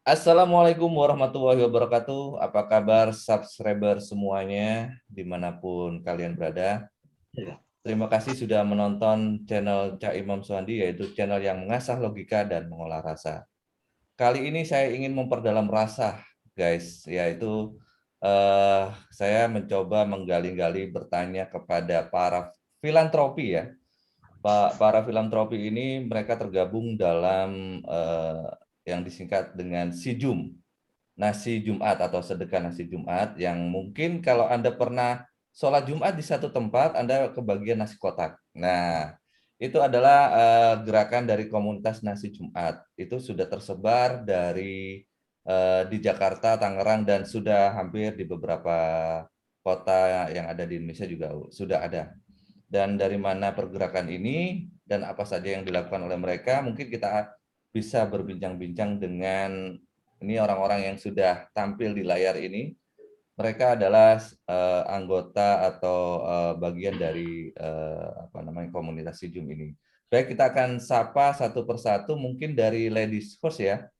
Assalamualaikum warahmatullahi wabarakatuh. Apa kabar subscriber semuanya dimanapun kalian berada? Terima kasih sudah menonton channel Cak Imam Suhandi, yaitu channel yang mengasah logika dan mengolah rasa. Kali ini saya ingin memperdalam rasa, guys, yaitu saya mencoba menggali-gali bertanya kepada para filantropi ya. Para filantropi ini mereka tergabung dalam yang disingkat dengan SIJUM, nasi Jumat atau sedekah nasi Jumat, yang mungkin kalau Anda pernah sholat Jumat di satu tempat, Anda kebagian nasi kotak. Nah, itu adalah gerakan dari komunitas nasi Jumat. Itu sudah tersebar di Jakarta, Tangerang, dan sudah hampir di beberapa kota yang ada di Indonesia juga sudah ada. Dan dari mana pergerakan ini dan apa saja yang dilakukan oleh mereka, mungkin kita bisa berbincang-bincang dengan ini orang-orang yang sudah tampil di layar ini. Mereka adalah anggota atau bagian dari komunitas SIJUM ini. Baik, kita akan sapa satu persatu, mungkin dari ladies first ya.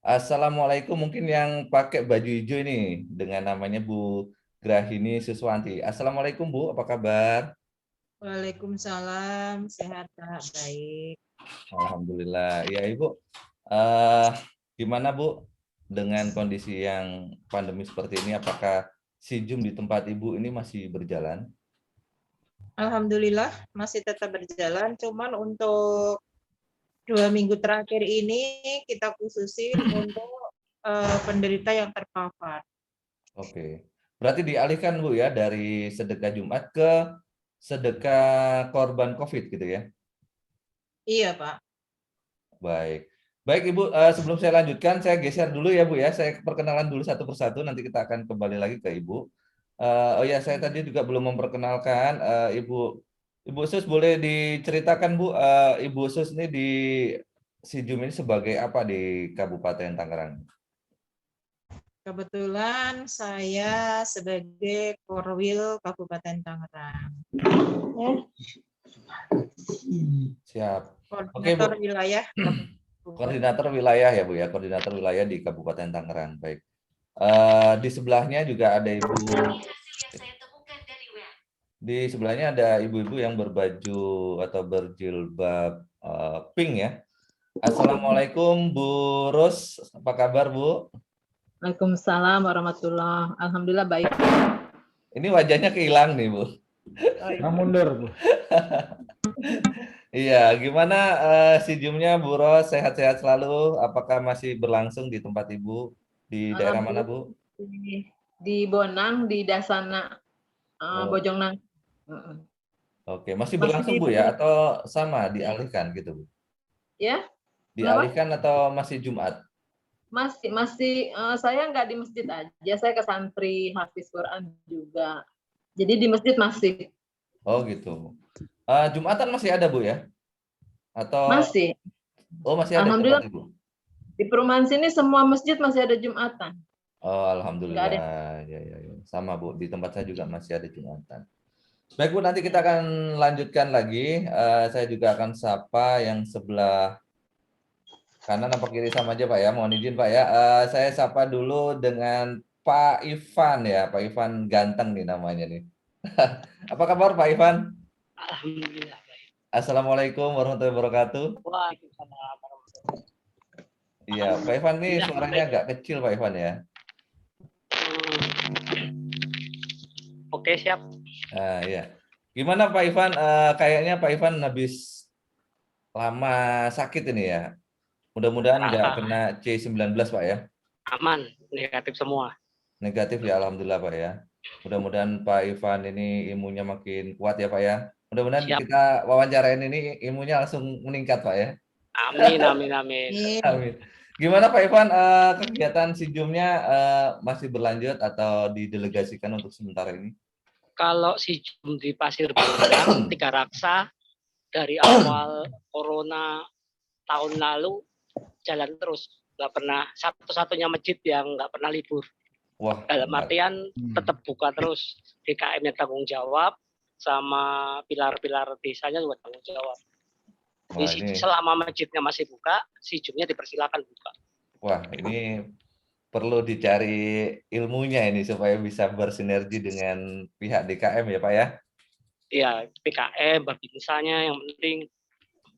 Assalamualaikum, mungkin yang pakai baju hijau ini dengan namanya Bu Grahini Suswanti. Assalamualaikum Bu, apa kabar? Waalaikumsalam, sehat Kak, baik. Alhamdulillah. Ya Ibu, eh, gimana Bu dengan kondisi yang pandemi seperti ini? Apakah SIJUM di tempat Ibu ini masih berjalan? Alhamdulillah masih tetap berjalan, cuman untuk 2 minggu terakhir ini kita khususin untuk penderita yang terpapar. Oke, berarti dialihkan Bu ya dari sedekah Jumat ke sedekah korban COVID gitu ya? Iya Pak. Baik. Baik Ibu, sebelum saya lanjutkan, saya geser dulu ya Bu ya. Saya perkenalan dulu satu persatu, nanti kita akan kembali lagi ke Ibu. Oh ya, saya tadi juga belum memperkenalkan Ibu. Ibu Sus, boleh diceritakan Bu, Ibu Sus ini di SIJUM ini sebagai apa di Kabupaten Tangerang? Kebetulan saya sebagai Korwil Kabupaten Tangerang. Siap. Oke Bu, Koordinator wilayah Kabupaten. koordinator wilayah ya Bu ya, koordinator wilayah di Kabupaten Tangerang. Baik. Di sebelahnya juga ada Ibu. Di sebelahnya ada ibu-ibu yang berbaju atau berjilbab pink ya. Assalamualaikum Bu Ros, apa kabar Bu? Waalaikumsalam warahmatullahi. Alhamdulillah baik. Ini wajahnya kehilang nih Bu. Mundur, Bu. Iya, gimana SIJUM-nya Bu Ros? Sehat-sehat selalu? Apakah masih berlangsung di tempat Ibu? Di daerah mana Bu? Di Bonang, di Dasana, Bojongnang. Oke, masih berlangsung Bu ya? Atau sama dialihkan gitu Bu? Ya? Dialihkan atau masih Jumat? Masih saya nggak di masjid aja, saya ke santri hafiz Quran juga. Jadi di masjid masih. Oh gitu. Jumatan masih ada Bu ya? Atau Masih. Oh masih ada Alhamdulillah. tempat Ibu? Di perumahan sini semua masjid masih ada Jumatan. Oh alhamdulillah. Nggak ada. Ya. Sama Bu, di tempat saya juga masih ada Jumatan. Baik Bu, nanti kita akan lanjutkan lagi. Saya juga akan sapa yang sebelah kanan apa kiri sama aja Pak ya. Mohon izin Pak ya. Saya sapa dulu dengan Pak Ivan ya. Pak Ivan ganteng nih namanya nih. Apa kabar Pak Ivan? Alhamdulillah. Assalamualaikum warahmatullahi wabarakatuh. Waalaikumsalam. Iya, Pak Ivan nih suaranya agak kecil Pak Ivan ya. Oke, siap. Iya. Gimana Pak Ivan? Kayaknya Pak Ivan habis lama sakit ini ya. Mudah-mudahan nggak kena C19 Pak ya. Aman, negatif semua. Negatif ya, alhamdulillah Pak ya. Mudah-mudahan Pak Ivan ini imunnya makin kuat ya Pak ya. Mudah-mudahan kita wawancarain ini imunnya langsung meningkat Pak ya. Amin, amin, amin. Amin. Gimana Pak Ivan, kegiatan SIJUM-nya masih berlanjut atau didelegasikan untuk sementara ini? Kalau SIJUM di Pasir Bandang, Tiga Raksa, dari awal Corona tahun lalu jalan terus. Nggak pernah, satu-satunya masjid yang nggak pernah libur. Wah, dalam artian tetap buka terus, DKM-nya tanggung jawab, sama pilar-pilar desanya juga tanggung jawab. Selama masjidnya masih buka, SIJUM-nya dipersilakan buka. Wah, ini perlu dicari ilmunya ini supaya bisa bersinergi dengan pihak DKM ya Pak ya. Ya, PKM, babinsanya yang penting.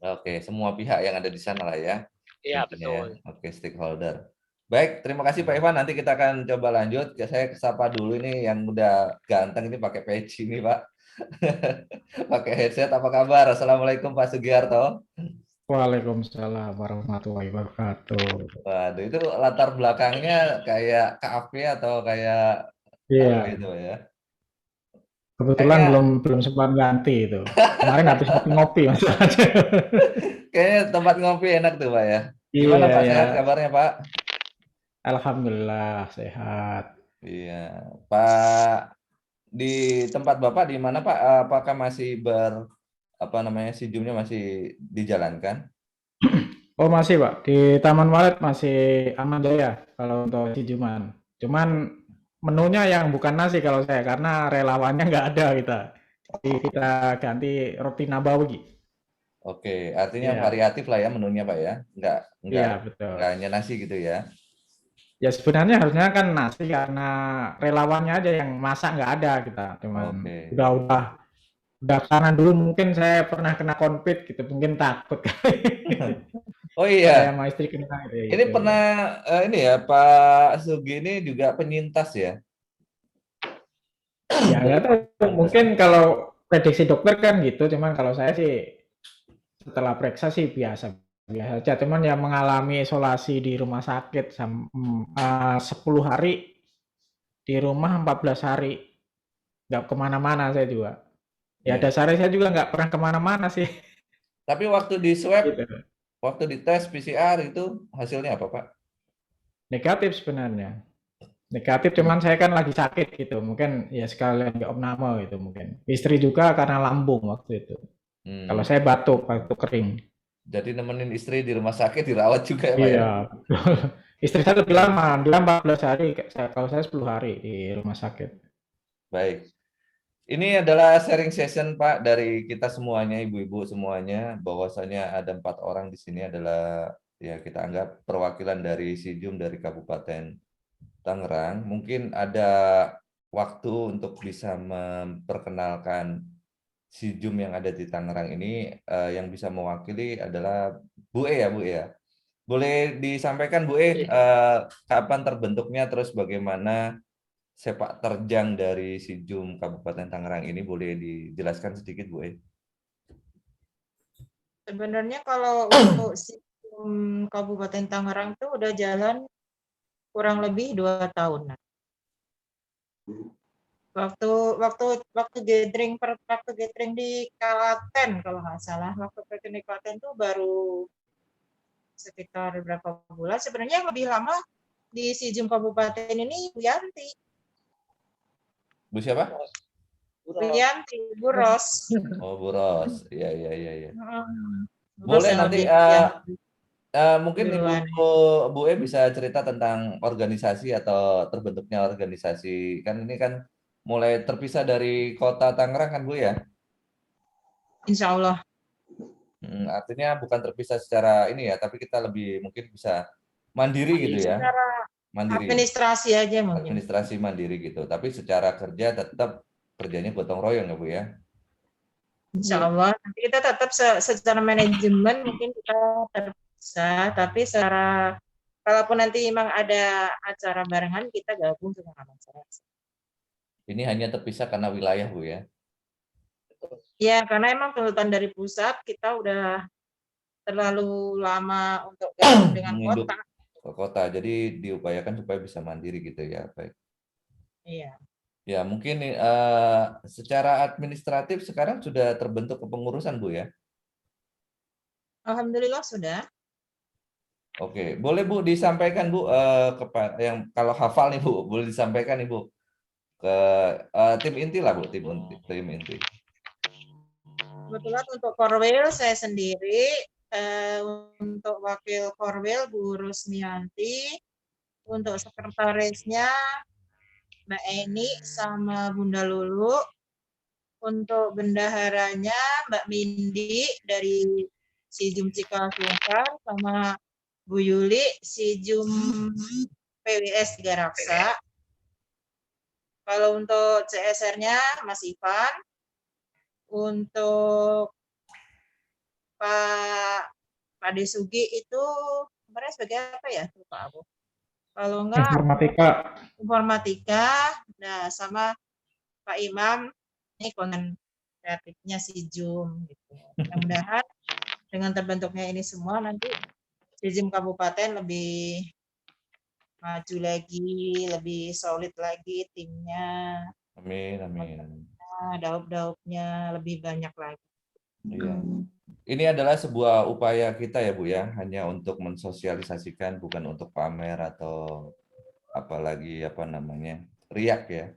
Oke, semua pihak yang ada di sana lah ya. Ya, Intinya ya. betul. Oke, stakeholder. Baik, terima kasih Pak Ivan. Nanti kita akan coba lanjut. Saya sapa dulu ini yang udah ganteng ini pakai peci ini Pak. Pakai headset. Apa kabar? Assalamualaikum Pak Sugiarto. Waalaikumsalam warahmatullahi wabarakatuh. Waduh, itu latar belakangnya kayak kafe atau kayak apa Iya, itu Pak ya? kebetulan Kayaknya belum sempat ganti itu. Kemarin habis ngopi-ngopi Mas. kayaknya tempat ngopi enak tuh Pak ya. Gimana Iya Pak, ya, sehat kabarnya Pak? alhamdulillah sehat. Iya, Pak, di tempat Bapak di mana Pak? Apakah masih apa namanya sijumnya masih dijalankan? Oh masih Pak, di Taman Walet masih aman jaya kalau untuk Cijuman. Cuman menunya yang bukan nasi kalau saya karena relawannya nggak ada kita. Jadi kita ganti roti Nabawi. Oke, artinya Iya, variatif lah ya menunya Pak ya. iya betul. Enggak hanya nasi gitu ya. Ya sebenarnya harusnya kan nasi karena relawannya aja yang masak nggak ada kita. Cuman Oke. udah karena dulu mungkin saya pernah kena konflik gitu, mungkin takut Oh saya iya, sama istri kena ini gitu. pernah ini ya Pak Sugi ini juga penyintas ya. Ya nggak tahu, mungkin kalau prediksi dokter kan gitu, cuman kalau saya sih setelah periksa sih biasa biasa aja, cuman yang mengalami isolasi di rumah sakit 10 hari, di rumah 14 hari, nggak kemana-mana saya juga. Ya Iya. dasarnya saya juga nggak pernah kemana-mana sih. Tapi waktu di swab, Gitu. waktu di tes PCR itu hasilnya apa Pak? Negatif sebenarnya. Negatif, cuman saya kan lagi sakit gitu, mungkin ya sekalian di opname gitu mungkin. Istri juga karena lambung waktu itu. Kalau saya batuk kering. Jadi nemenin istri di rumah sakit dirawat juga ya Pak ya? Iya. Istri saya lebih lama, dia 14 hari, kalau saya 10 hari di rumah sakit. Baik. Ini adalah sharing session Pak dari kita semuanya, ibu-ibu semuanya, bahwasanya ada 4 orang di sini adalah ya kita anggap perwakilan dari Sijum dari Kabupaten Tangerang. Mungkin ada waktu untuk bisa memperkenalkan Sijum yang ada di Tangerang ini, yang bisa mewakili adalah Bu E ya Bu E ya. Boleh disampaikan Bu E, kapan terbentuknya, terus bagaimana sepak terjang dari Sijum Kabupaten Tangerang ini, boleh dijelaskan sedikit Bu E? Sebenarnya kalau untuk Sijum Kabupaten Tangerang itu udah jalan kurang lebih 2 tahun. Waktu gathering di Klaten kalau nggak salah, waktu gathering di Klaten tuh baru sekitar berapa bulan. Sebenarnya yang lebih lama di Sijum Kabupaten ini Bu Yanti. Bu siapa? Bu Yanti, Bu Ros. Oh Bu Ros, iya. Bu Ros Boleh yang nanti lebih mungkin duluan. Bu E bisa cerita tentang organisasi atau terbentuknya organisasi. Kan ini kan mulai terpisah dari kota Tangerang kan Bu ya? Insya Allah. Artinya bukan terpisah secara ini ya, tapi kita lebih mungkin bisa mandiri gitu ya. Secara Mandiri. administrasi aja mungkin. Administrasi mandiri gitu. Tapi secara kerja tetap kerjanya gotong royong ya Bu ya? Insya Allah. Nanti kita tetap secara manajemen mungkin kita terpisah, tapi secara kalaupun nanti memang ada acara barengan kita gabung dengan acara. Ini hanya terpisah karena wilayah Bu ya? Ya, karena emang tuntutan dari pusat kita udah terlalu lama untuk gabung dengan Menginduk kota. ke kota, jadi diupayakan supaya bisa mandiri gitu ya. Baik. Iya. Ya mungkin secara administratif sekarang sudah terbentuk kepengurusan Bu ya? Alhamdulillah sudah. Oke, boleh Bu disampaikan Bu yang kalau hafal nih Bu, boleh disampaikan nih Bu ke tim inti lah Bu, tim inti. Kebetulan untuk Korwil saya sendiri, untuk wakil Korwil Bu Rusmianti, untuk sekretarisnya Mbak Eni sama Bunda Lulu, untuk bendaharanya Mbak Mindi dari Sijum Cikasungkar sama Bu Yuli, si Jum PWS 3 Raksa. Kalau untuk CSR-nya Mas Ivan, untuk Pak Desugi itu kemarin sebagai apa ya? Lupa aku. Kalau enggak informatika, nah sama Pak Imam ini konten kreatifnya si Jum gitu. Mudah-mudahan dengan terbentuknya ini semua nanti Jim Kabupaten lebih maju lagi, lebih solid lagi timnya. Amin, amin. Daup-daupnya lebih banyak lagi. Iya. Ini adalah sebuah upaya kita ya Bu ya, hanya untuk mensosialisasikan, bukan untuk pamer atau apalagi apa namanya riak ya.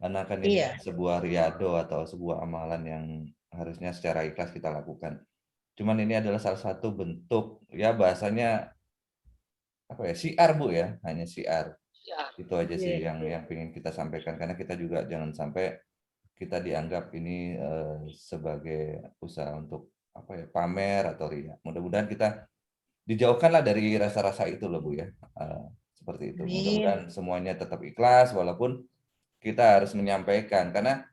Karena kan ini Iya. sebuah riado atau sebuah amalan yang harusnya secara ikhlas kita lakukan. Cuman ini adalah salah satu bentuk ya bahasanya apa ya, siar Bu ya, hanya siar. Ya, Itu aja sih Iya. yang ingin kita sampaikan, karena kita juga jangan sampai kita dianggap ini sebagai usaha untuk apa ya, pamer atau riak. Mudah-mudahan kita dijauhkanlah dari rasa-rasa itu loh Bu ya. Seperti itu. Amin. Mudah-mudahan semuanya tetap ikhlas walaupun kita harus menyampaikan, karena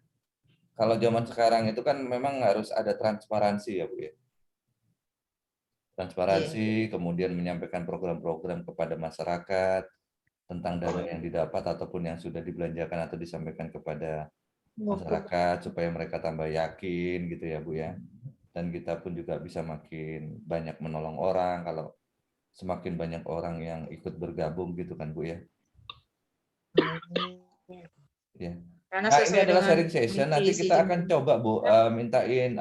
kalau zaman sekarang itu kan memang harus ada transparansi ya Bu ya. Transparansi, kemudian menyampaikan program-program kepada masyarakat tentang dana yang didapat ataupun yang sudah dibelanjakan atau disampaikan kepada masyarakat supaya mereka tambah yakin gitu ya Bu ya. Dan kita pun juga bisa makin banyak menolong orang kalau semakin banyak orang yang ikut bergabung gitu kan Bu ya. Ya. Karena Nah, ini adalah dengan sharing session. Nanti visi kita akan coba Bu mintain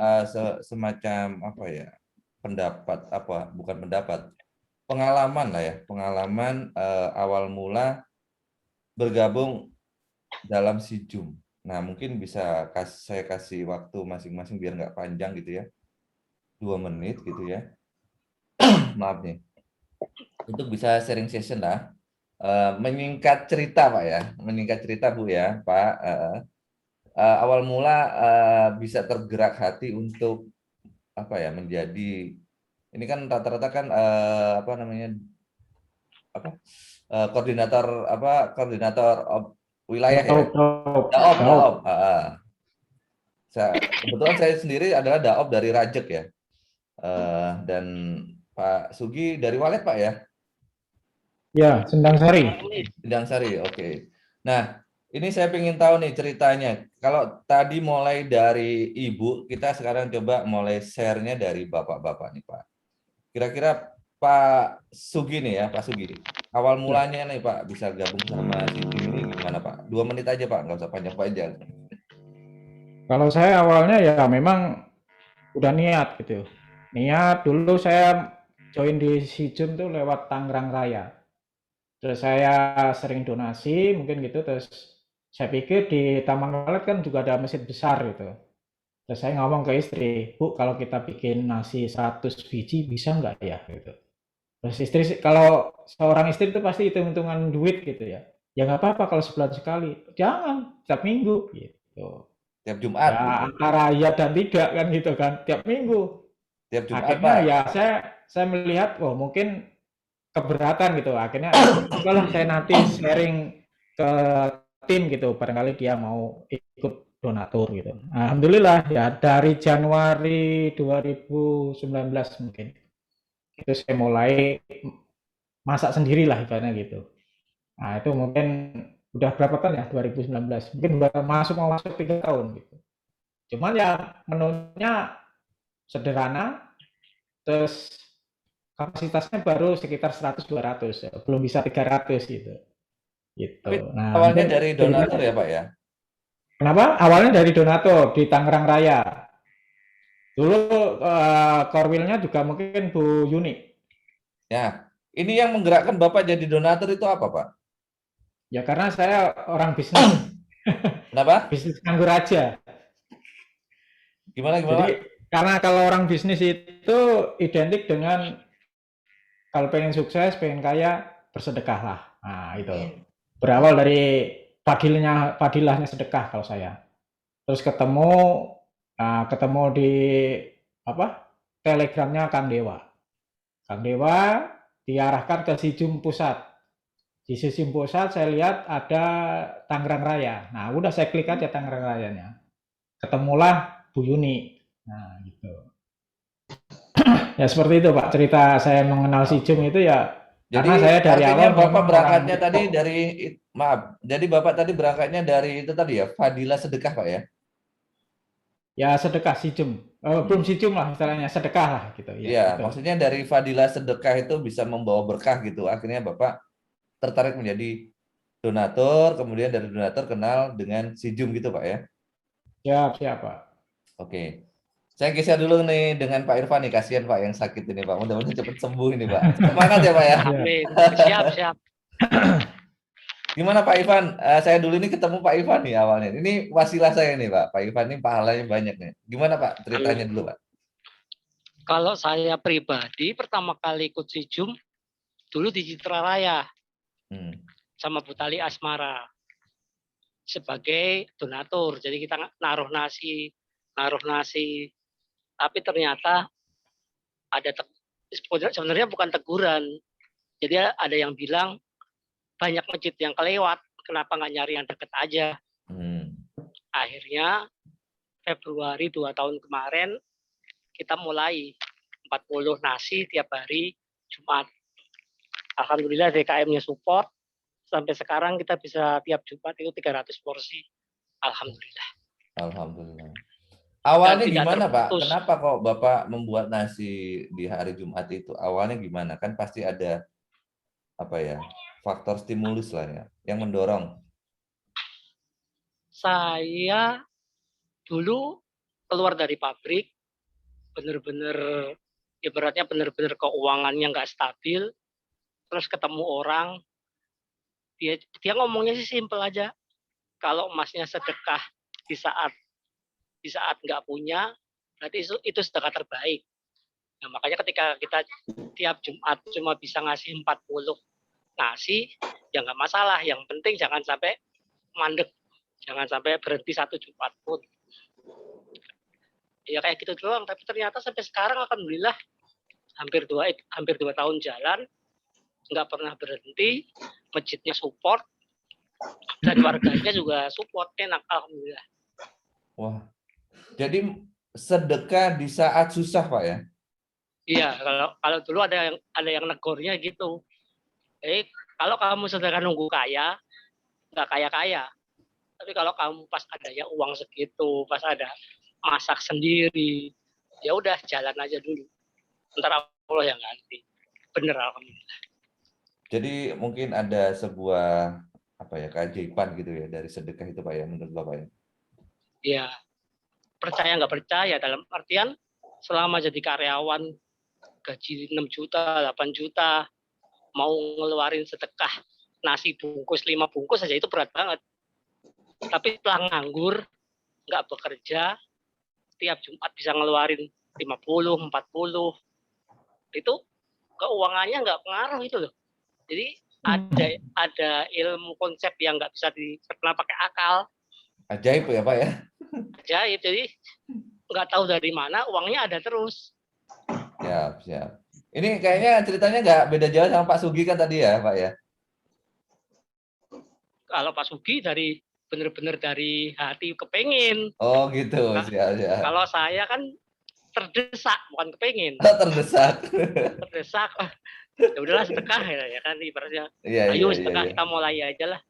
semacam apa ya, pendapat apa, bukan pendapat, pengalaman lah ya, pengalaman awal mula bergabung dalam si Jum. Nah, mungkin bisa saya kasih waktu masing-masing biar nggak panjang gitu ya, 2 menit gitu ya. Maaf nih, untuk bisa sharing session lah. Menyingkat cerita Pak ya, menyingkat cerita Bu ya Pak. Awal mula bisa tergerak hati untuk apa ya, menjadi, ini kan rata-rata kan apa namanya, apa koordinator wilayah ya, Daop. Kebetulan saya sendiri adalah Daop dari Rajek ya, dan Pak Sugi dari Walet Pak ya. Ya, Sendang Sari. Sendang Sari, oke. Nah, ini saya ingin tahu nih ceritanya. Kalau tadi mulai dari Ibu, kita sekarang coba mulai share-nya dari Bapak-bapak nih Pak. Kira-kira Pak Sugi nih ya, Pak Sugi. Awal mulanya nih Pak bisa gabung sama si Jim ini gimana Pak? 2 menit aja Pak, nggak usah panjang-panjang. Kalau saya awalnya ya memang udah niat gitu. Niat dulu saya join di Sijum tuh lewat Tangerang Raya. Terus saya sering donasi mungkin gitu, terus saya pikir di Taman Walet kan juga ada masjid besar gitu. Terus saya ngomong ke istri, Bu kalau kita bikin nasi 100 biji bisa nggak ya gitu. Terus istri, kalau seorang istri itu pasti hitung-hitungan duit gitu ya. Ya nggak apa-apa kalau sebulan sekali. Jangan, tiap minggu gitu. Tiap Jumat. Ya gitu. antara ya dan tidak kan gitu kan, tiap minggu. Tiap Jumat Akhirnya Pak. ya saya melihat, oh mungkin keberatan gitu. Akhirnya cobalah saya nanti sharing ke tim gitu, barangkali dia mau ikut donatur gitu. Alhamdulillah ya dari Januari 2019 mungkin itu saya mulai masak sendirilah ibaratnya gitu. Nah itu mungkin udah berapa tahun ya, 2019 mungkin udah mau masuk 3 tahun gitu. Cuman ya menunya sederhana, terus kapasitasnya baru sekitar 100-200 ya, belum bisa 300 gitu. Tapi Nah, awalnya mungkin dari donatur ya Pak ya? kenapa? Awalnya dari donatur di Tangerang Raya. Dulu korwilnya juga mungkin Bu Yuni. Ya, ini yang menggerakkan Bapak jadi donatur itu apa Pak? Ya karena saya orang bisnis. Kenapa? Bisnis nganggur aja. Gimana Jadi karena kalau orang bisnis itu identik dengan kalau pengen sukses, pengen kaya, bersedekahlah. Nah, itu. Berawal dari fadilahnya sedekah kalau saya. Terus ketemu di apa? Telegramnya Kang Dewa. Kang Dewa diarahkan ke Sijum Pusat. Di Sijum Pusat saya lihat ada Tangerang Raya. Nah, udah saya klik aja Tangerang Rayanya. Ketemulah Bu Yuni. Nah, gitu. Ya seperti itu Pak, cerita saya mengenal Sijum itu ya Jadi karena saya dari artinya awal Bapak memang berangkatnya orang tadi Depok. dari, maaf, jadi Bapak tadi berangkatnya dari itu tadi ya, Fadilah Sedekah Pak ya? Ya sedekah Sijum. Belum Sijum lah istilahnya, sedekah lah gitu ya, Iya, betul. maksudnya dari Fadilah Sedekah itu bisa membawa berkah gitu. Akhirnya Bapak tertarik menjadi donatur, kemudian dari donatur kenal dengan Sijum gitu Pak ya? Siap, siap Pak. Oke. Saya geser dulu nih dengan Pak Irfan nih, kasihan Pak yang sakit ini Pak. Mudah-mudahan cepat sembuh ini Pak. Semangat ya Pak ya. Siap. Amin. Siap, siap. Gimana Pak Ivan? Saya dulu ini ketemu Pak Ivan nih awalnya. Ini wasilah saya nih Pak. Pak Ivan ini pahalanya banyak nih. Gimana Pak ceritanya Amin. dulu Pak? Kalau saya pribadi pertama kali ikut Sijum dulu di Citra Raya Hmm. sama Bu Tali Asmara sebagai donatur. Jadi kita naruh nasi. Tapi ternyata ada sebenarnya bukan teguran. Jadi ada yang bilang banyak masjid yang kelewat, kenapa nggak nyari yang deket aja. Akhirnya Februari 2 tahun kemarin kita mulai 40 nasi tiap hari Jumat. Alhamdulillah DKM-nya support. Sampai sekarang kita bisa tiap Jumat itu 300 porsi. Alhamdulillah. Alhamdulillah. Awalnya Dan tidak gimana Pak? terputus. Kenapa kok Bapak membuat nasi di hari Jumat itu? Awalnya gimana? Kan pasti ada apa ya, faktor stimulus lah ya, yang mendorong. Saya dulu keluar dari pabrik, bener-bener ibaratnya bener-bener keuangannya nggak stabil, terus ketemu orang, dia ngomongnya sih simpel aja, kalau emasnya sedekah di saat nggak punya, berarti itu sedekah terbaik. Nah, makanya ketika kita tiap Jumat cuma bisa ngasih 40 nasi, ya nggak masalah. Yang penting jangan sampai mandek, jangan sampai berhenti satu Jumat pun. Ya kayak gitu doang. Tapi ternyata sampai sekarang alhamdulillah hampir 2 tahun jalan, nggak pernah berhenti, masjidnya support, dan warganya juga support, enak alhamdulillah. Wah, jadi sedekah di saat susah Pak ya? Iya, kalau dulu ada yang negornya gitu. Kalau kamu sedekah nunggu kaya, nggak kaya-kaya. Tapi kalau kamu pas ada ya uang segitu, pas ada masak sendiri, ya udah jalan aja dulu. Ntar Allah yang ganti. Bener alhamdulillah. Jadi mungkin ada sebuah apa ya, keajaiban gitu ya dari sedekah itu Pak ya, menurut Bapak ya? Iya, percaya nggak percaya dalam artian selama jadi karyawan gaji 6 juta, 8 juta, mau ngeluarin sedekah nasi bungkus 5 bungkus aja itu berat banget. Tapi setelah nganggur, nggak bekerja, tiap Jumat bisa ngeluarin 50, 40, itu keuangannya nggak pengaruh itu loh. Jadi ada ilmu konsep yang nggak bisa dicerna pakai akal. Ajaib ya Pak ya? Ajaib, jadi nggak tahu dari mana uangnya ada terus. Siap. Ini kayaknya ceritanya nggak beda jauh sama Pak Sugi kan tadi ya Pak ya? Kalau Pak Sugi bener-bener dari hati kepengen. Oh gitu, siap. Kalau saya kan terdesak, bukan kepengen. Terdesak. Terdesak. Ya udahlah sedekah ya kan ibaratnya. Iya. Sedekah kita mulai aja lah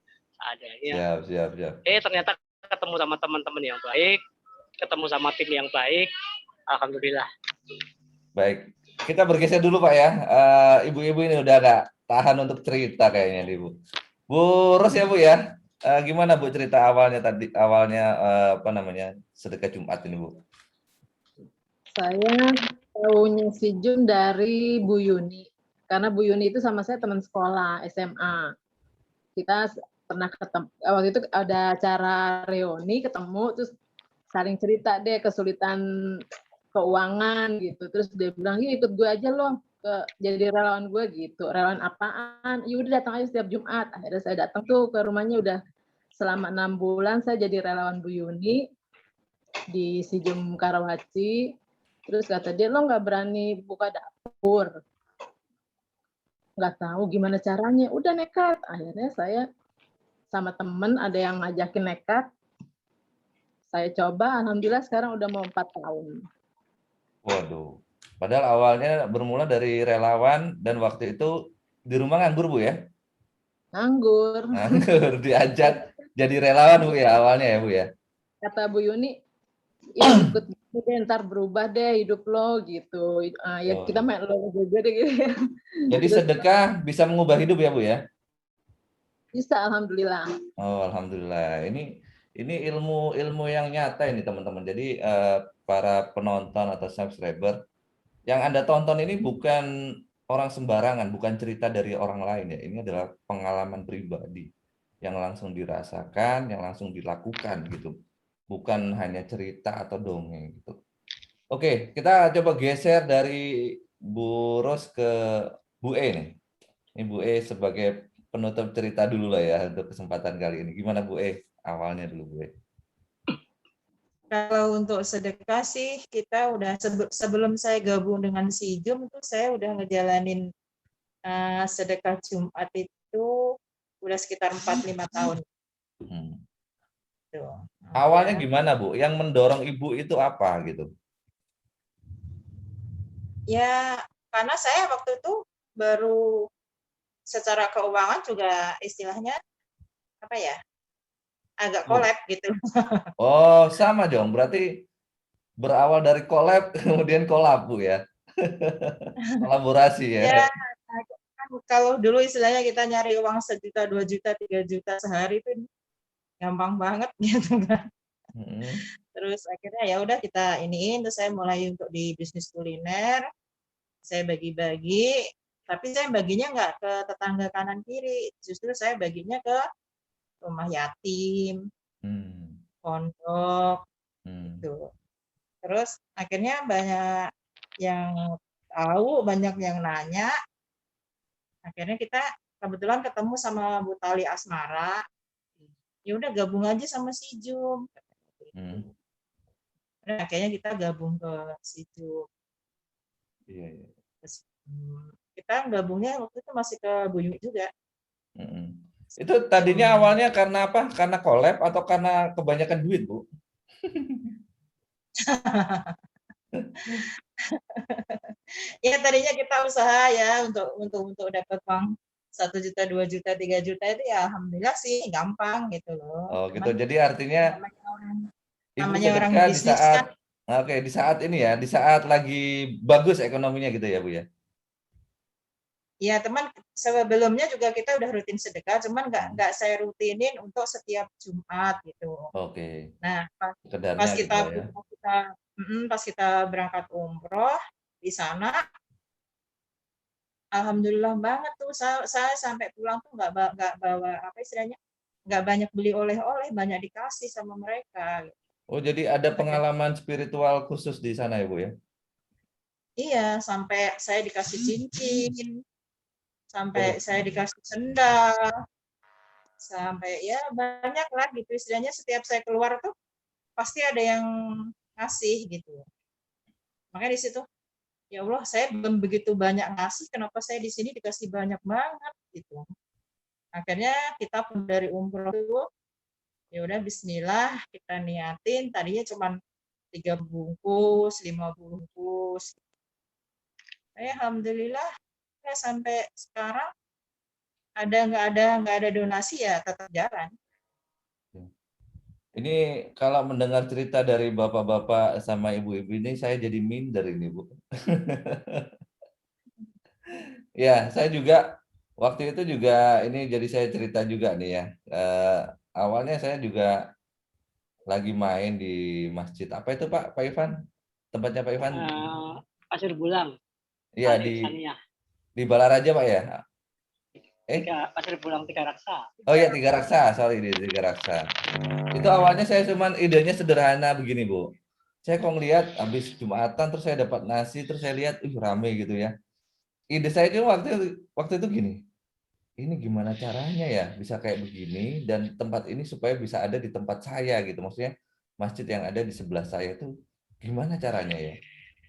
adanya. Siap. Ternyata ketemu sama teman-teman yang baik, ketemu sama tim yang baik. Alhamdulillah. Baik, kita bergeser dulu Pak ya. Ibu-ibu ini udah nggak tahan untuk cerita kayaknya nih Bu. Bu Ros ya Bu ya. Gimana Bu cerita awalnya sedekah Jumat ini Bu? Saya tahunya Sijum dari Bu Yuni. Karena Bu Yuni itu sama saya teman sekolah SMA. Kita pernah ketemu, waktu itu ada acara reuni, ketemu, terus saling cerita deh kesulitan keuangan gitu. Terus dia bilang, yuk ikut gue aja loh, jadi relawan gue gitu. Relawan apaan? Yaudah datang aja setiap Jumat. Akhirnya saya datang tuh ke rumahnya, udah selama 6 bulan saya jadi relawan Bu Yuni di Sijum Karawaci. Terus kata dia, lo nggak berani buka dapur? nggak tahu gimana caranya, udah nekat. Akhirnya saya sama temen ada yang ngajakin nekat, saya coba, alhamdulillah sekarang udah mau 4 tahun. Waduh. Padahal awalnya bermula dari relawan dan waktu itu di rumah nganggur Bu ya? Nganggur. Nganggur, diajak jadi relawan Bu ya awalnya ya Bu ya? Kata Bu Yuni, ya ikut deh, ntar berubah deh hidup lo gitu. Ya kita main lo juga deh gitu ya. Jadi Terus sedekah bisa mengubah hidup ya Bu ya? bisa, alhamdulillah. Oh, alhamdulillah. Ini ilmu yang nyata ini teman-teman. Jadi para penonton atau subscriber yang Anda tonton ini bukan orang sembarangan, bukan cerita dari orang lain ya. Ini adalah pengalaman pribadi yang langsung dirasakan, yang langsung dilakukan gitu. Bukan hanya cerita atau dongeng gitu. Oke, kita coba geser dari Bu Ros ke Bu E nih. Ini Bu E sebagai penutup cerita dulu lah ya untuk kesempatan kali ini. Gimana Bu E? Awalnya dulu Bu E. Kalau untuk sedekah sih kita udah sebelum saya gabung dengan si Jum itu saya udah ngejalanin sedekah Jumat itu udah sekitar 4-5 tahun. Tuh. Awalnya gimana Bu? Yang mendorong Ibu itu apa gitu? Ya karena saya waktu itu baru secara keuangan juga istilahnya apa ya, agak kolab gitu. Oh sama dong, berarti berawal dari collab kemudian kolab Bu ya? Kolaborasi ya? Ya kan kalau dulu istilahnya kita nyari uang 1 juta, 2 juta, 3 juta sehari itu gampang banget gitu kan. Terus akhirnya ya udah kita iniin, terus saya mulai untuk di bisnis kuliner, saya bagi-bagi, tapi saya baginya nggak ke tetangga kanan kiri, justru saya baginya ke rumah yatim, pondok, gitu. Terus akhirnya banyak yang tahu, banyak yang nanya, akhirnya kita kebetulan ketemu sama Bu Tali Asmara, ya udah gabung aja sama si Jum. Akhirnya kita gabung ke situ. Iya. Kita gabungnya waktu itu masih ke Bu Yuni juga. Itu tadinya awalnya karena apa? Karena collab atau karena kebanyakan duit Bu? Ya tadinya kita usaha ya untuk dapat uang 1 juta, 2 juta, 3 juta itu ya alhamdulillah sih gampang gitu loh. Oh gitu. Jadi artinya Ibu namanya orang sedekah di bisnis saat kan. Oke, di saat ini ya, di saat lagi bagus ekonominya gitu ya Bu ya. Ya teman sebelumnya juga kita udah rutin sedekah, cuman nggak saya rutinin untuk setiap Jumat gitu. Oke. Nah Sekedarnya gitu ya. pas kita berangkat umroh di sana, alhamdulillah banget tuh saya sampai pulang tuh nggak bawa apa istilahnya, nggak banyak beli oleh-oleh, banyak dikasih sama mereka. Oh jadi ada pengalaman spiritual khusus di sana ya Bu ya? Iya, sampai saya dikasih cincin, sampai saya dikasih sendal, sampai ya banyak lah gitu istilahnya, setiap saya keluar tuh pasti ada yang ngasih gitu. Makanya di situ ya Allah, saya belum begitu banyak ngasih, kenapa saya di sini dikasih banyak banget gitu. Akhirnya kita pun dari umroh itu ya udah bismillah kita niatin, tadinya cuma 3 bungkus, 5 bungkus. Alhamdulillah ya sampai sekarang nggak ada donasi ya tetap jalan. Ini kalau mendengar cerita dari bapak-bapak sama ibu-ibu ini saya jadi minder ini Bu. Ya, saya juga waktu itu juga ini jadi saya cerita juga nih ya. Awalnya saya juga lagi main di masjid apa itu Pak Ivan? Tempatnya Pak Ivan? Pasir Bulang. Iya di Balaraja Pak ya. Pasir Bulang Tiga Raksa. Oh iya Tiga Raksa, sorry di Tiga Raksa. Itu awalnya saya cuman idenya sederhana begini Bu. Saya kok ngeliat habis Jumatan terus saya dapat nasi terus saya lihat rame gitu ya. Ide saya itu waktu itu gini. Ini gimana caranya ya bisa kayak begini dan tempat ini supaya bisa ada di tempat saya gitu. Maksudnya masjid yang ada di sebelah saya itu gimana caranya ya?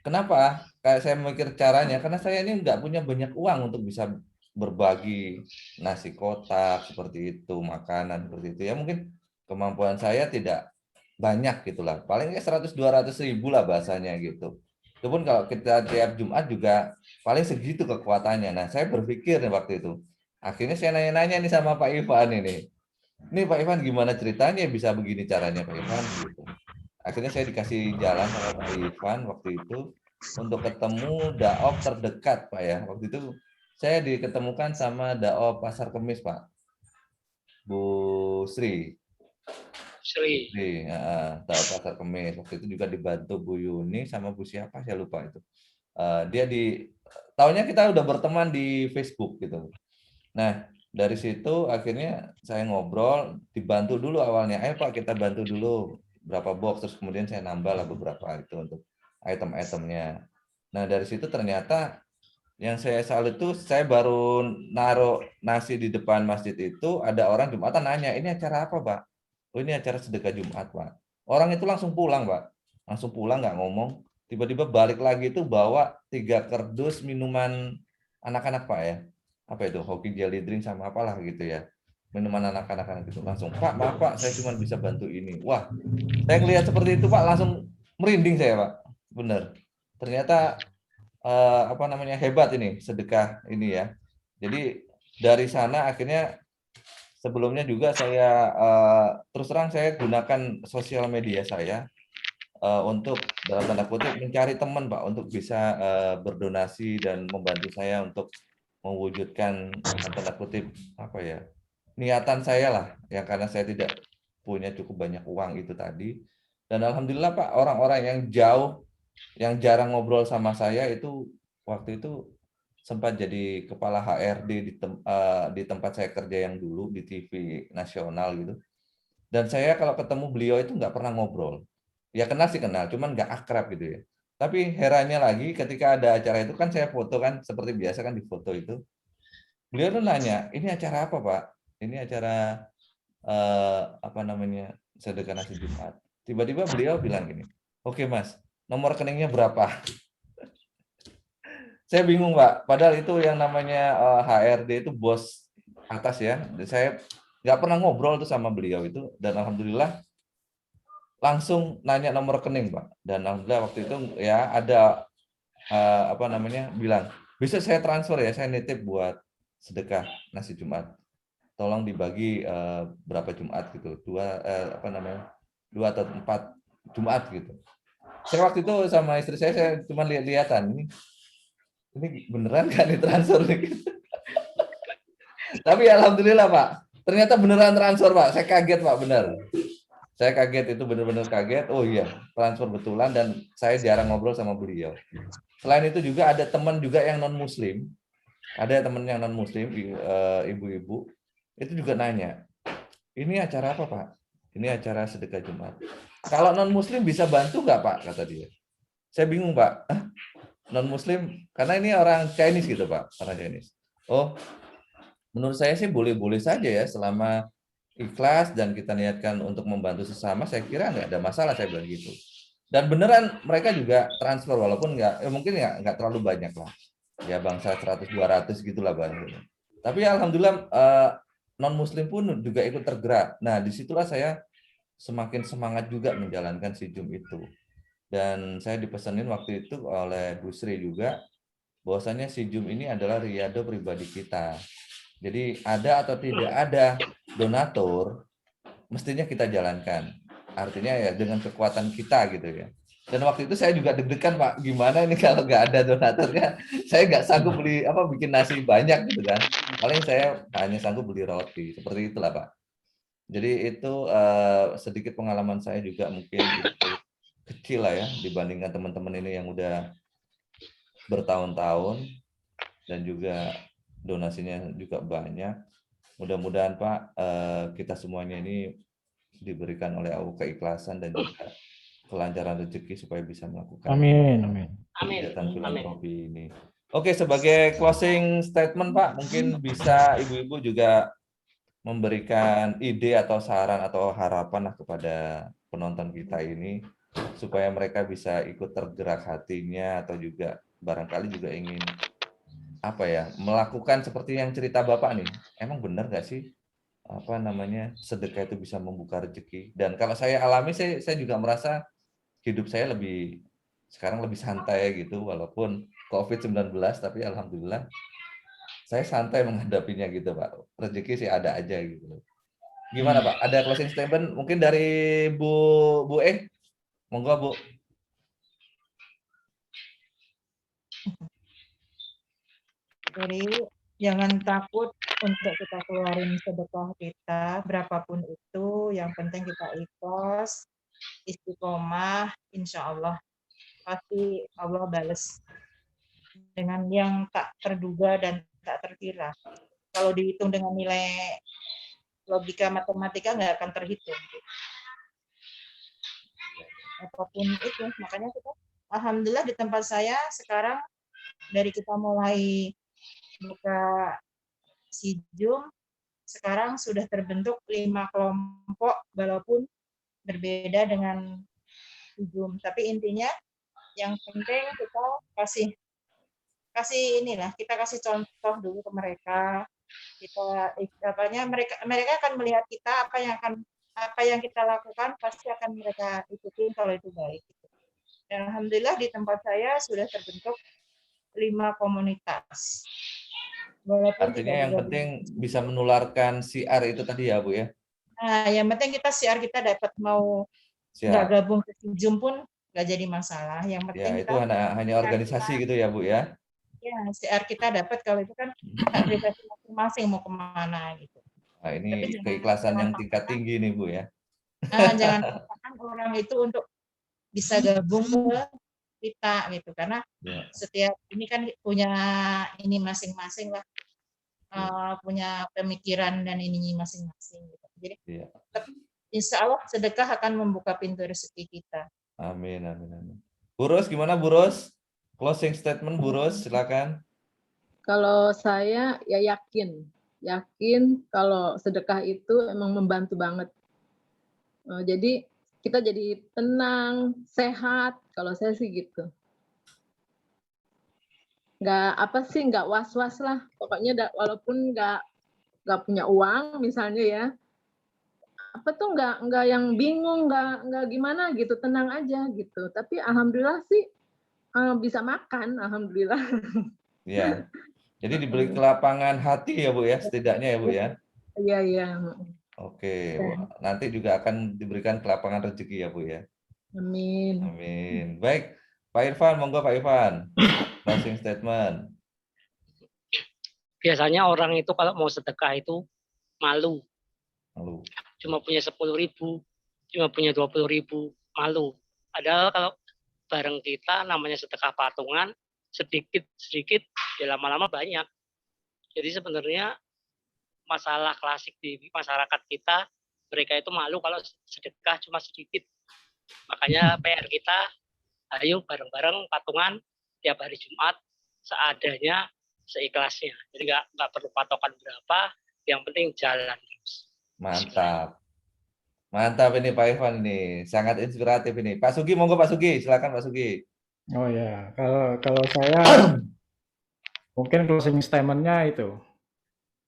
Kenapa? Kayak saya mikir caranya karena saya ini nggak punya banyak uang untuk bisa berbagi nasi kotak seperti itu, makanan seperti itu. Ya mungkin kemampuan saya tidak banyak gitulah. Paling 100-200 ribu lah bahasanya gitu. Itu pun kalau kita tiap Jumat juga paling segitu kekuatannya. Nah, saya berpikir nih waktu itu. Akhirnya saya nanya-nanya nih sama Pak Ivan ini. Ini Pak Ivan gimana ceritanya bisa begini caranya Pak Ivan gitu. Akhirnya saya dikasih jalan sama Pak Ivan waktu itu untuk ketemu daop terdekat Pak ya. Waktu itu saya diketemukan sama daop Pasar Kemis Pak. Bu Sri. Sri. Daop Pasar Kemis. Waktu itu juga dibantu Bu Yuni sama Bu siapa saya lupa itu. Dia tahunnya kita udah berteman di Facebook gitu. Nah, dari situ akhirnya saya ngobrol, dibantu dulu awalnya. Ayo Pak, kita bantu dulu berapa box, terus kemudian saya nambah lah beberapa itu untuk item-itemnya. Nah, dari situ ternyata yang saya salut itu saya baru naruh nasi di depan masjid itu, ada orang Jumatan nanya, ini acara apa Pak? Oh ini acara sedekah Jumat Pak. Orang itu langsung pulang Pak. Langsung pulang nggak ngomong. Tiba-tiba balik lagi itu bawa 3 kardus minuman anak-anak Pak ya. Apa itu? Hoki jelly drink sama apalah gitu ya. Minuman anak-anak itu langsung, Pak maaf Pak, saya cuma bisa bantu ini. Wah, saya ngelihat seperti itu Pak, langsung merinding saya Pak. Bener. Ternyata apa namanya hebat ini sedekah ini ya. Jadi dari sana akhirnya sebelumnya juga saya terus terang saya gunakan sosial media saya untuk dalam tanda kutip mencari teman Pak untuk bisa berdonasi dan membantu saya untuk mewujudkan dalam tanda kutip apa ya niatan saya lah ya karena saya tidak punya cukup banyak uang itu tadi dan alhamdulillah Pak orang-orang yang jauh yang jarang ngobrol sama saya itu waktu itu sempat jadi kepala HRD di tempat saya kerja yang dulu di TV nasional gitu. Dan saya kalau ketemu beliau itu nggak pernah ngobrol. Ya kenal sih kenal, cuman nggak akrab gitu ya. Tapi herannya lagi ketika ada acara itu kan saya foto kan seperti biasa kan di foto itu. Beliau tuh nanya, ini acara apa Pak? Ini acara apa namanya sedekah nasi Jumat. Tiba-tiba beliau bilang gini, oke Mas, nomor rekeningnya berapa? Saya bingung Pak, padahal itu yang namanya HRD itu bos atas ya. Saya nggak pernah ngobrol tuh sama beliau itu dan alhamdulillah langsung nanya nomor rekening Pak. Dan alhamdulillah waktu itu ya ada apa namanya bilang bisa saya transfer ya, saya nitip buat sedekah nasi Jumat. Tolong dibagi berapa Jumat gitu, apa namanya 2 atau 4 Jumat gitu. Saya waktu itu sama istri saya cuma lihat-lihatan ini beneran kan ditransfer gitu. Tapi alhamdulillah Pak, ternyata beneran transfer Pak. Saya kaget Pak, bener. Saya kaget itu benar-benar kaget. Oh iya, transfer betulan dan saya jarang ngobrol sama beliau. Selain itu juga ada teman juga yang non Muslim. Ada teman yang non Muslim, ibu-ibu, itu juga nanya, ini acara apa Pak? Ini acara sedekah Jumat. Kalau non Muslim bisa bantu nggak Pak? Kata dia. Saya bingung Pak. Non Muslim karena ini orang Chinese gitu Pak, orang Chinese. Oh, menurut saya sih boleh-boleh saja ya selama ikhlas dan kita niatkan untuk membantu sesama, saya kira nggak ada masalah saya bilang gitu. Dan beneran mereka juga transfer walaupun mungkin nggak terlalu banyak lah. Ya bangsa 100-200 gitulah banyak. Tapi alhamdulillah non Muslim pun juga ikut tergerak. Nah disitulah saya semakin semangat juga menjalankan sijum itu. Dan saya dipesanin waktu itu oleh Bu Sri juga, bahwasanya sijum ini adalah riyado pribadi kita. Jadi ada atau tidak ada donatur, mestinya kita jalankan. Artinya ya dengan kekuatan kita gitu ya. Dan waktu itu saya juga deg-degan Pak, gimana ini kalau nggak ada donaturnya, saya nggak sanggup bikin nasi banyak gitu kan. Paling saya hanya sanggup beli roti, seperti itulah Pak. Jadi itu sedikit pengalaman saya juga mungkin kecil lah ya dibandingkan teman-teman ini yang udah bertahun-tahun dan juga donasinya juga banyak. Mudah-mudahan Pak kita semuanya ini diberikan oleh Allah keikhlasan dan juga kelancaran rezeki supaya bisa melakukan kegiatan filantropi ini. Oke, sebagai closing statement Pak, mungkin bisa ibu-ibu juga memberikan ide atau saran atau harapan lah kepada penonton kita ini supaya mereka bisa ikut tergerak hatinya atau juga barangkali juga ingin apa ya, melakukan seperti yang cerita Bapak nih. Emang benar nggak sih apa namanya sedekah itu bisa membuka rezeki? Dan kalau saya alami, saya juga merasa hidup saya sekarang lebih santai gitu, walaupun COVID-19, tapi alhamdulillah saya santai menghadapinya gitu Pak. Rezeki sih ada aja gitu. Gimana Pak? Ada closing statement mungkin dari Bu Monggo Bu. Jadi jangan takut untuk kita keluarin sedekah kita, berapapun itu, yang penting kita ikhlas, istiqomah, insya Allah pasti Allah bales dengan yang tak terduga dan tak terkira. Kalau dihitung dengan nilai logika matematika nggak akan terhitung. Apapun itu, makanya kita, alhamdulillah di tempat saya sekarang dari kita mulai buka Sijum, sekarang sudah terbentuk 5 kelompok, walaupun berbeda dengan Sijum. Tapi intinya yang penting kita kasih inilah, kita kasih contoh dulu ke mereka. Kita mereka akan melihat kita, apa yang kita lakukan pasti akan mereka ikutin kalau itu baik. Dan alhamdulillah di tempat saya sudah terbentuk 5 komunitas. Artinya yang penting bisa menularkan siar itu tadi ya Bu ya. Nah, yang penting kita siar kita dapat, mau nggak gabung ke Sijum pun nggak jadi masalah. Yang penting ya itu hanya organisasi kita, gitu ya Bu ya. Ya, siar kita dapat, kalau itu kan hak privasi masing-masing mau kemana gitu. Nah, ini keikhlasan yang tingkat tinggi nih Bu ya. Nah, jangan paksakan orang itu untuk bisa gabung ke kita gitu, karena setiap ini kan punya ini masing-masing lah, punya pemikiran dan ini masing-masing gitu. Jadi insya Allah sedekah akan membuka pintu rezeki kita. Amin, amin, amin. Bu Ros, gimana Bu Ros? Closing statement Bu Ros, silakan. Kalau saya ya yakin kalau sedekah itu emang membantu banget. Jadi kita jadi tenang, sehat. Kalau saya sih gitu. Nggak was-was lah. Pokoknya walaupun nggak punya uang misalnya ya, nggak yang bingung, nggak gimana gitu, tenang aja gitu. Tapi alhamdulillah sih bisa makan, alhamdulillah. Iya. Jadi diberi kelapangan hati ya Bu ya, setidaknya ya Bu ya. Iya, iya. Oke, nanti juga akan diberikan kelapangan rezeki ya Bu ya. Amin. Amin. Baik, Pak Irfan, monggo Pak Irfan. Closing statement. Biasanya orang itu kalau mau sedekah itu malu. Cuma punya 10.000, cuma punya 20.000, malu. Padahal kalau bareng kita namanya sedekah patungan, sedikit ya lama-lama banyak. Jadi sebenarnya masalah klasik di masyarakat kita, mereka itu malu kalau sedekah cuma sedikit. Makanya PR kita, ayo bareng-bareng patungan tiap hari Jumat seadanya, seikhlasnya. Jadi nggak perlu patokan berapa, yang penting jalan terus. Mantap. Mantap ini Pak Irfan ini, sangat inspiratif ini. Pak Sugi, monggo Pak Sugi, silakan Pak Sugi. Oh ya, kalau saya mungkin closing statement-nya itu,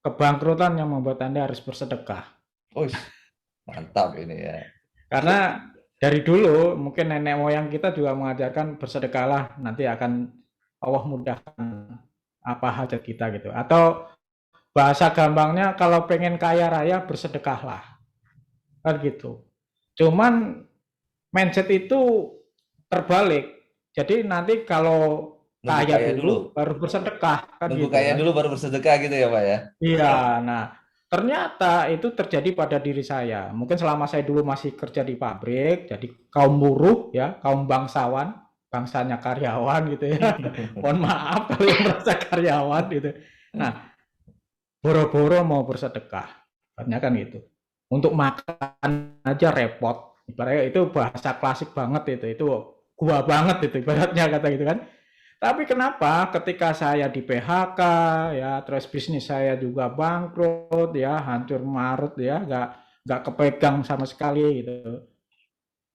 kebangkrutan yang membuat Anda harus bersedekah. Oh, mantap ini ya. Karena dari dulu mungkin nenek moyang kita juga mengajarkan bersedekahlah, nanti akan Allah mudahkan apa hajat kita gitu. Atau bahasa gampangnya kalau pengen kaya raya bersedekahlah. Kan gitu. Cuman mindset itu terbalik. Jadi nanti kalau kaya dulu baru bersedekah kan gitu. Kaya dulu baru bersedekah gitu ya Pak ya. Iya, nah ternyata itu terjadi pada diri saya. Mungkin selama saya dulu masih kerja di pabrik, jadi kaum buruh ya, kaum bangsawan, bangsanya karyawan gitu ya. Mohon maaf kalau yang merasa karyawan gitu. Nah, boro-boro mau bersedekah, katanya kan gitu. Untuk makan aja repot. Ibaratnya itu bahasa klasik banget itu gua banget itu ibaratnya kata gitu kan. Tapi kenapa ketika saya di PHK ya, terus bisnis saya juga bangkrut ya, hancur marut ya, nggak kepegang sama sekali gitu.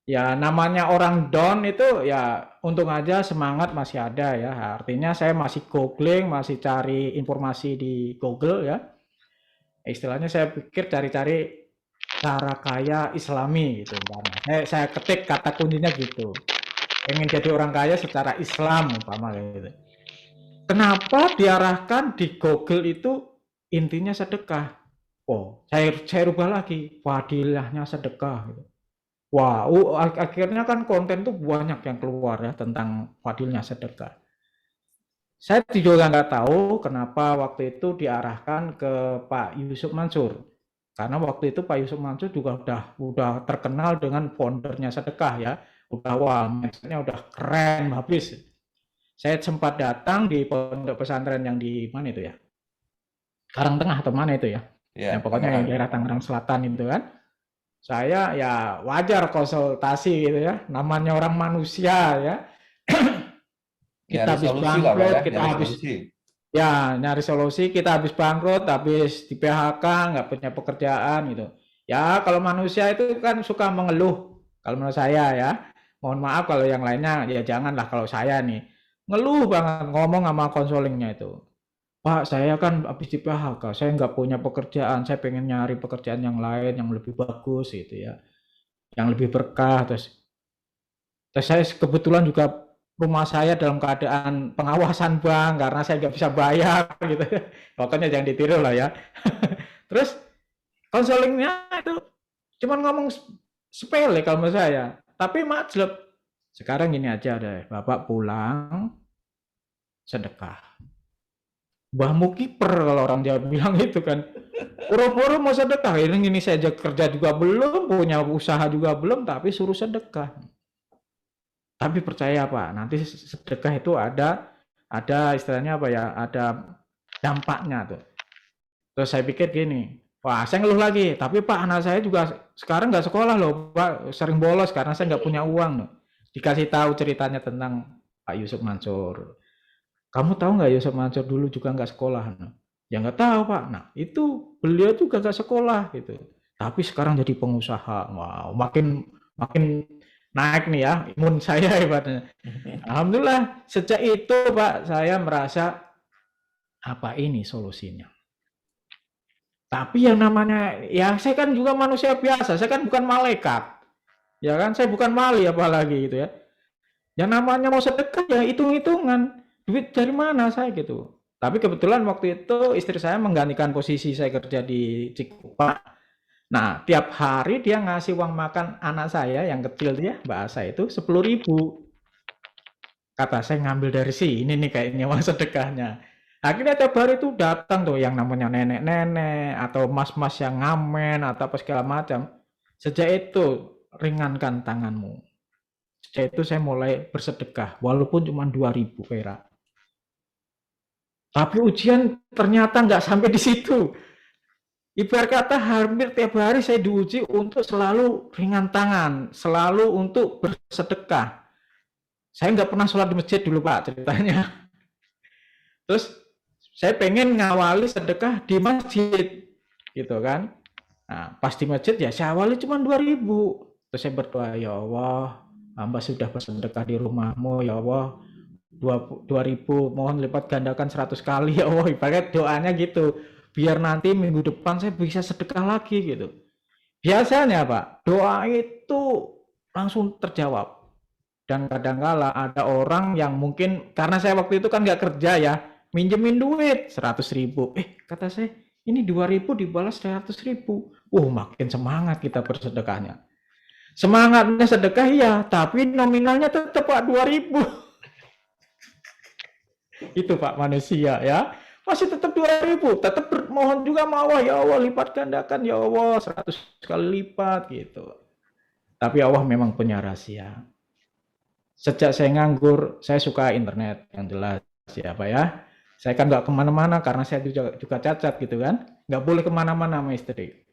Ya namanya orang down itu ya untung aja semangat masih ada ya. Artinya saya masih googling, masih cari informasi di Google ya. Istilahnya saya pikir cari-cari cara kaya Islami gitu. Saya ketik kata kuncinya gitu. Pengen jadi orang kaya secara Islam umpama gitu. Kenapa diarahkan di Google itu intinya sedekah? Oh, saya rubah lagi, fadilahnya sedekah gitu. Wah, akhirnya kan konten tuh banyak yang keluar ya tentang fadilnya sedekah. Saya juga nggak tahu kenapa waktu itu diarahkan ke Pak Yusuf Mansur. Karena waktu itu Pak Yusuf Mansur juga udah terkenal dengan foundernya sedekah ya. Udah wah, mindsetnya udah keren habis. Saya sempat datang di pondok pesantren yang di mana itu ya? Karangtengah atau mana itu ya? Ya, Yang pokoknya yang daerah Tangerang Selatan itu kan. Saya ya wajar konsultasi gitu ya, namanya orang manusia ya. Kita nyari habis solusi lah Pak bangkrut, ya, kita nyari habis solusi. ya nyari solusi, kita habis bangkrut, habis di PHK, nggak punya pekerjaan gitu. Ya kalau manusia itu kan suka mengeluh, kalau menurut saya ya. Mohon maaf kalau yang lainnya ya janganlah, kalau saya nih ngeluh banget ngomong sama konselingnya itu. Pak, saya kan habis di PHK, saya nggak punya pekerjaan, saya pengen nyari pekerjaan yang lain yang lebih bagus gitu ya, yang lebih berkah. Terus saya kebetulan juga rumah saya dalam keadaan pengawasan bank karena saya nggak bisa bayar gitu. Pokoknya jangan ditiru lah ya. Terus konselingnya itu cuman ngomong sepele kalau menurut saya, tapi majleb. Sekarang gini aja deh, Bapak pulang sedekah. Mbahmu kiper kalau orang Jawa bilang itu kan. Pura-pura mau sedekah, ini saya kerja juga belum, punya usaha juga belum, tapi suruh sedekah. Tapi percaya Pak, nanti sedekah itu ada istilahnya apa ya, ada dampaknya tuh. Terus saya pikir gini, wah saya ngeluh lagi, tapi Pak anak saya juga sekarang nggak sekolah loh Pak, sering bolos karena saya nggak punya uang loh. Dikasih tahu ceritanya tentang Pak Yusuf Mansur. Kamu tahu nggak Yusuf Mansur dulu juga nggak sekolah? Ya nggak tahu Pak. Nah itu beliau juga nggak sekolah gitu. Tapi sekarang jadi pengusaha. Wow, makin naik nih ya imun saya hebatnya. Alhamdulillah sejak itu Pak saya merasa apa ini solusinya. Tapi yang namanya ya saya kan juga manusia biasa. Saya kan bukan malaikat. Ya kan saya bukan wali apalagi gitu ya. Yang namanya mau sedekah ya hitung-hitungan. Duit dari mana saya gitu. Tapi kebetulan waktu itu istri saya menggantikan posisi saya kerja di Cikupa. Nah, tiap hari dia ngasih uang makan anak saya yang kecil dia, Mbak Asa itu 10.000. Kata saya ngambil dari sini nih kayaknya uang sedekahnya. Akhirnya tiap hari itu datang tuh yang namanya nenek-nenek atau mas-mas yang ngamen atau apa segala macam. Sejak itu ringankan tanganmu. Sejak itu saya mulai bersedekah walaupun cuma 2.000 perak. Tapi ujian ternyata nggak sampai di situ. Ibarat kata hampir tiap hari saya diuji untuk selalu ringan tangan, selalu untuk bersedekah. Saya nggak pernah sholat di masjid dulu Pak ceritanya. Terus saya pengen ngawali sedekah di masjid, gitu kan. Nah, pas di masjid ya saya awali cuma 2.000. Terus saya berdoa, ya Allah, hamba sudah bersedekah di rumahmu, ya Allah. 2.000 mohon lipat gandakan 100 kali ya Allah, ibarat doanya gitu biar nanti minggu depan saya bisa sedekah lagi gitu. Biasanya Pak doa itu langsung terjawab dan kadang-kala ada orang yang mungkin karena saya waktu itu kan nggak kerja ya minjemin duit 100.000 kata saya ini 2.000 dibalas 100.000 makin semangat kita bersedekahnya. Semangatnya sedekah iya tapi nominalnya tetap Pak 2.000. Itu Pak manusia ya masih tetap 2.000 tetap mohon juga sama Allah ya Allah lipat gandakan ya Allah 100 kali lipat gitu. Tapi Allah memang punya rahasia. Sejak saya nganggur saya suka internet yang jelas ya Pak ya. Saya kan nggak kemana-mana karena saya juga cacat gitu kan, nggak boleh kemana-mana sama istri.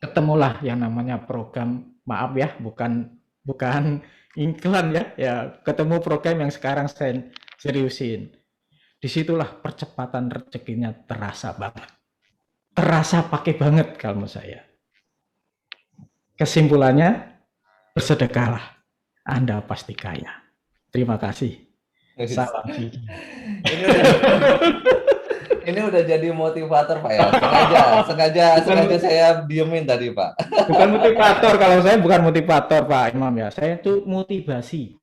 Ketemulah yang namanya program, maaf ya bukan iklan ya ketemu program yang sekarang saya seriusin. Disitulah percepatan rezekinya terasa banget. Terasa pakai banget kalau saya. Kesimpulannya, bersedekahlah, Anda pasti kaya. Terima kasih. Salam Zoom. Ini udah jadi motivator Pak ya. Sengaja saya diemin tadi Pak. Bukan motivator, kalau saya bukan motivator Pak Imam ya. Saya itu motivasi.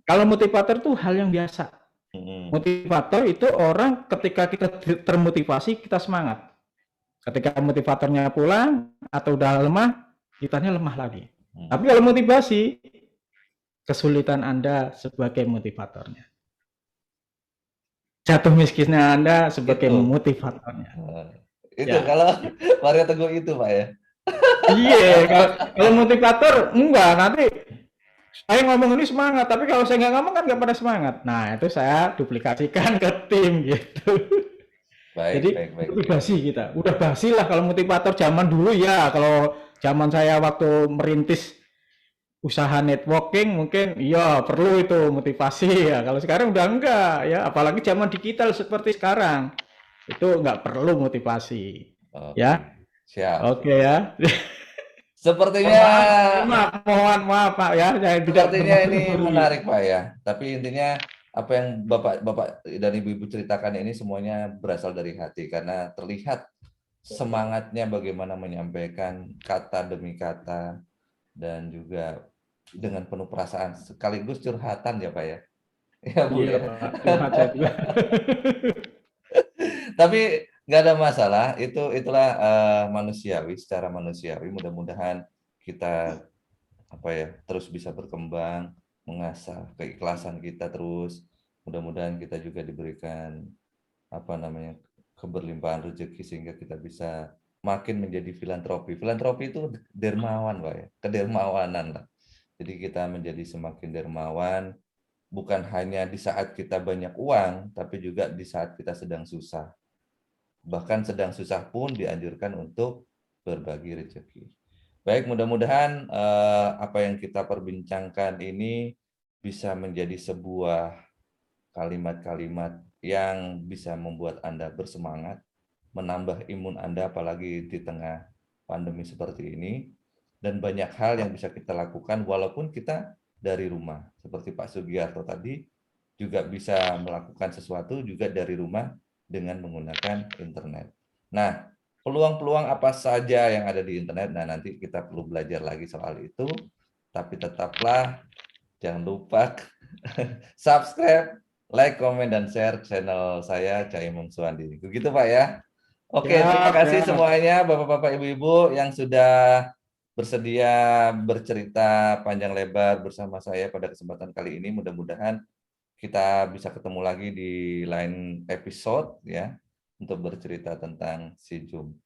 Kalau motivator itu hal yang biasa. Motivator itu orang ketika kita termotivasi kita semangat. Ketika motivatornya pulang atau udah lemah, kitanya lemah lagi. Tapi kalau motivasi, kesulitan Anda sebagai motivatornya. Jatuh miskinnya Anda sebagai motivatornya. Itu ya. Kalau Mario Teguh itu Pak ya. Iya, kalau motivator enggak, nanti saya ngomong ini semangat, tapi kalau saya nggak ngomong kan nggak pada semangat. Nah, itu saya duplikasikan ke tim gitu. Jadi motivasi kita. Udah basi lah kalau motivator zaman dulu ya. Kalau zaman saya waktu merintis usaha networking mungkin iya perlu itu motivasi ya. Kalau sekarang udah enggak ya. Apalagi zaman digital seperti sekarang. Itu nggak perlu motivasi. Ya. Siap. Oke ya. Sepertinya mohon maaf Pak ya. Sepertinya ini menarik Pak ya. Tapi intinya apa yang Bapak dan Ibu-ibu ceritakan ini semuanya berasal dari hati karena terlihat semangatnya bagaimana menyampaikan kata demi kata dan juga dengan penuh perasaan sekaligus curhatan ya Pak ya. Ya Bu ya. Tapi nggak ada masalah, itulah manusiawi, secara manusiawi. Mudah-mudahan kita terus bisa berkembang, mengasah keikhlasan kita terus. Mudah-mudahan kita juga diberikan keberlimpahan rezeki sehingga kita bisa makin menjadi filantropi. Filantropi itu dermawan Pak ya, kedermawanan lah. Jadi kita menjadi semakin dermawan, bukan hanya di saat kita banyak uang, tapi juga di saat kita sedang susah. Bahkan sedang susah pun dianjurkan untuk berbagi rezeki. Baik, mudah-mudahan apa yang kita perbincangkan ini bisa menjadi sebuah kalimat-kalimat yang bisa membuat Anda bersemangat, menambah imun Anda apalagi di tengah pandemi seperti ini, dan banyak hal yang bisa kita lakukan walaupun kita dari rumah. Seperti Pak Sugiarto tadi, juga bisa melakukan sesuatu juga dari rumah dengan menggunakan internet. Nah, peluang-peluang apa saja yang ada di internet, nah nanti kita perlu belajar lagi soal itu, tapi tetaplah jangan lupa subscribe, like, komen, dan share channel saya, Cak Imam Suwandi. Begitu Pak ya? Oke, terima kasih semuanya Bapak-Bapak, Ibu-Ibu yang sudah bersedia bercerita panjang lebar bersama saya pada kesempatan kali ini. Mudah-mudahan kita bisa ketemu lagi di lain episode ya untuk bercerita tentang si Zoom.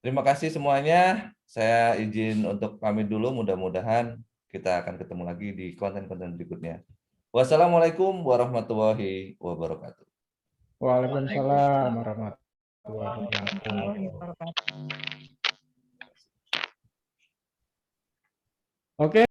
Terima kasih semuanya. Saya izin untuk pamit dulu. Mudah-mudahan kita akan ketemu lagi di konten-konten berikutnya. Wassalamualaikum warahmatullahi wabarakatuh. Waalaikumsalam warahmatullahi wabarakatuh. Oke.